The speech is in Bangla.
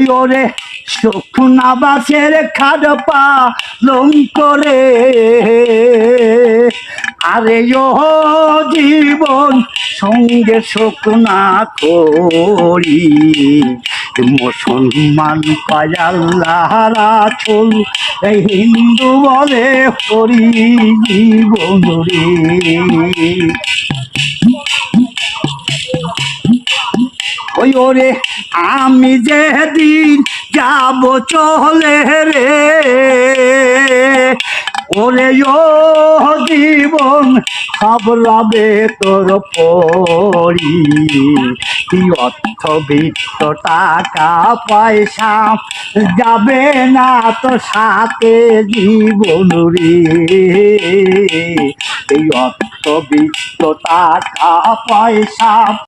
ওরে শুকনা বাসের খাদ পালং করে আরে ও জীবন সঙ্গে শুকনা করি মুসলমান কয় আল্লাহ রাসূল এই হিন্দু বলে হরি জীবন রে। ওই ওরে আমি যেদিন যাব চলে রে ওরে ও জীবন সব লবে তোর পরি কি অর্থবিত্ত টাকা পয়সা যাবে না তো সাথে জীবন রে। এই অর্থবিত্ত টাকা পয়সা